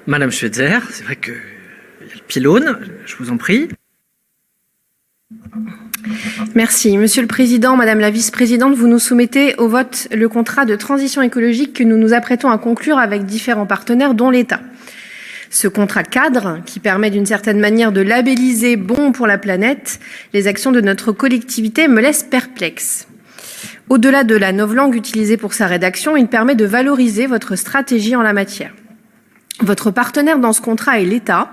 Madame Schweitzer, c'est vrai qu'il y a le pylône, je vous en prie. Merci. Monsieur le Président, Madame la Vice-présidente, vous nous soumettez au vote le contrat de transition écologique que nous nous apprêtons à conclure avec différents partenaires, dont l'État. Ce contrat cadre, qui permet d'une certaine manière de labelliser bon pour la planète les actions de notre collectivité, me laisse perplexe. Au-delà de la novlangue utilisée pour sa rédaction, il permet de valoriser votre stratégie en la matière. Votre partenaire dans ce contrat est l'État.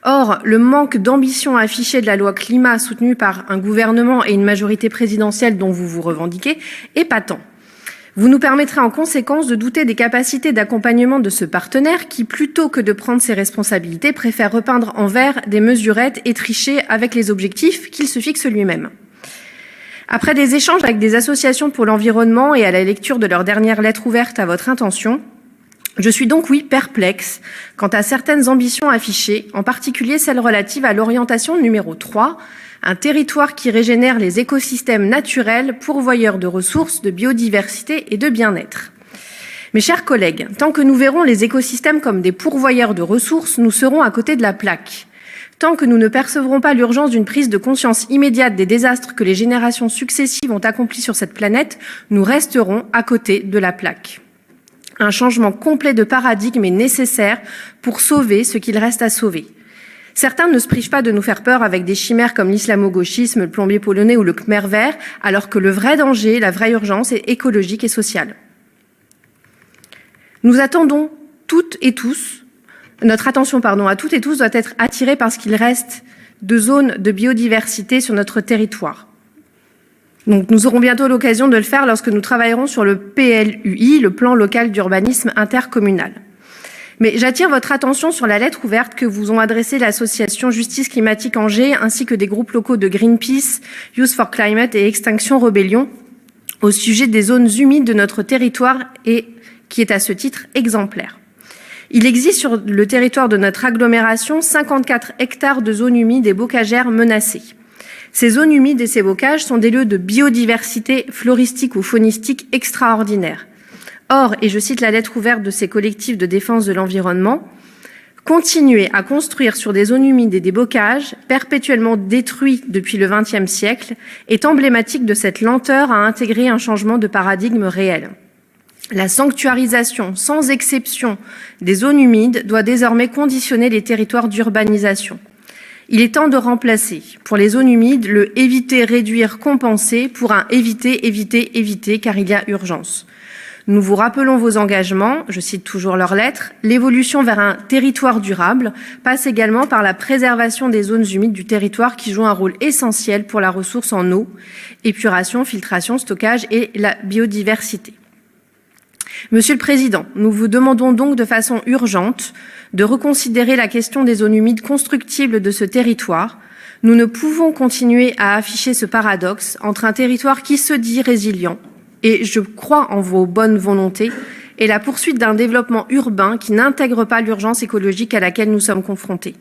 Or, le manque d'ambition affiché de la loi climat soutenue par un gouvernement et une majorité présidentielle dont vous vous revendiquez est patent. Vous nous permettrez en conséquence de douter des capacités d'accompagnement de ce partenaire qui, plutôt que de prendre ses responsabilités, préfère repeindre en vert des mesurettes et tricher avec les objectifs qu'il se fixe lui-même. Après des échanges avec des associations pour l'environnement et à la lecture de leur dernière lettre ouverte à votre intention, je suis donc, oui, perplexe quant à certaines ambitions affichées, en particulier celles relatives à l'orientation numéro 3, un territoire qui régénère les écosystèmes naturels, pourvoyeurs de ressources, de biodiversité et de bien-être. Mes chers collègues, tant que nous verrons les écosystèmes comme des pourvoyeurs de ressources, nous serons à côté de la plaque. Tant que nous ne percevrons pas l'urgence d'une prise de conscience immédiate des désastres que les générations successives ont accomplis sur cette planète, nous resterons à côté de la plaque. Un changement complet de paradigme est nécessaire pour sauver ce qu'il reste à sauver. Certains ne se privent pas de nous faire peur avec des chimères comme l'islamo-gauchisme, le plombier polonais ou le Khmer vert, alors que le vrai danger, la vraie urgence est écologique et sociale. Nous attendons toutes et tous, notre attention à toutes et tous doit être attirée par ce qu'il reste de zones de biodiversité sur notre territoire. Donc, nous aurons bientôt l'occasion de le faire lorsque nous travaillerons sur le PLUI, le plan local d'urbanisme intercommunal. Mais j'attire votre attention sur la lettre ouverte que vous ont adressée l'association Justice Climatique Angers ainsi que des groupes locaux de Greenpeace, Youth for Climate et Extinction Rebellion au sujet des zones humides de notre territoire et qui est à ce titre exemplaire. Il existe sur le territoire de notre agglomération 54 hectares de zones humides et bocagères menacées. Ces zones humides et ces bocages sont des lieux de biodiversité floristique ou faunistique extraordinaires. Or, et je cite la lettre ouverte de ces collectifs de défense de l'environnement, continuer à construire sur des zones humides et des bocages, perpétuellement détruits depuis le XXe siècle, est emblématique de cette lenteur à intégrer un changement de paradigme réel. La sanctuarisation sans exception des zones humides doit désormais conditionner les territoires d'urbanisation. Il est temps de remplacer, pour les zones humides, le « éviter, réduire, compenser » pour un « éviter, éviter, éviter » car il y a urgence. Nous vous rappelons vos engagements, je cite toujours leur lettre, l'évolution vers un territoire durable passe également par la préservation des zones humides du territoire qui jouent un rôle essentiel pour la ressource en eau, épuration, filtration, stockage et la biodiversité. Monsieur le Président, nous vous demandons donc de façon urgente de reconsidérer la question des zones humides constructibles de ce territoire. Nous ne pouvons continuer à afficher ce paradoxe entre un territoire qui se dit résilient, et je crois en vos bonnes volontés, et la poursuite d'un développement urbain qui n'intègre pas l'urgence écologique à laquelle nous sommes confrontés.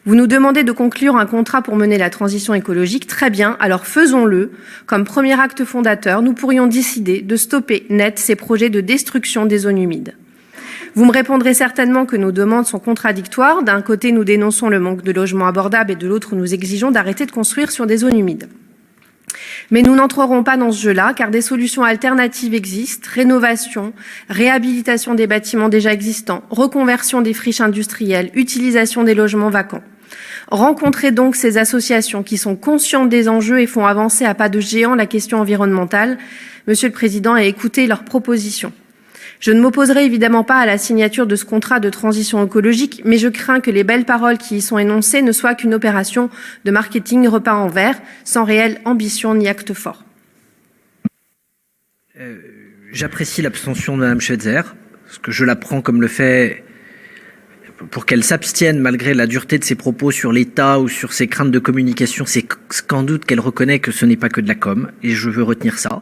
Vous nous demandez de conclure un contrat pour mener la transition écologique. Très bien, alors faisons-le. Comme premier acte fondateur, nous pourrions décider de stopper net ces projets de destruction des zones humides. Vous me répondrez certainement que nos demandes sont contradictoires. D'un côté, nous dénonçons le manque de logements abordables et de l'autre, nous exigeons d'arrêter de construire sur des zones humides. Mais nous n'entrerons pas dans ce jeu-là, car des solutions alternatives existent, rénovation, réhabilitation des bâtiments déjà existants, reconversion des friches industrielles, utilisation des logements vacants. Rencontrez donc ces associations qui sont conscientes des enjeux et font avancer à pas de géant la question environnementale, Monsieur le Président, et écoutez leurs propositions. Je ne m'opposerai évidemment pas à la signature de ce contrat de transition écologique, mais je crains que les belles paroles qui y sont énoncées ne soient qu'une opération de marketing repeint en vert, sans réelle ambition ni acte fort. J'apprécie l'abstention de Mme Schweitzer, parce que je la prends comme le fait pour qu'elle s'abstienne malgré la dureté de ses propos sur l'État ou sur ses craintes de communication. C'est sans doute qu'elle reconnaît que ce n'est pas que de la com, et je veux retenir ça.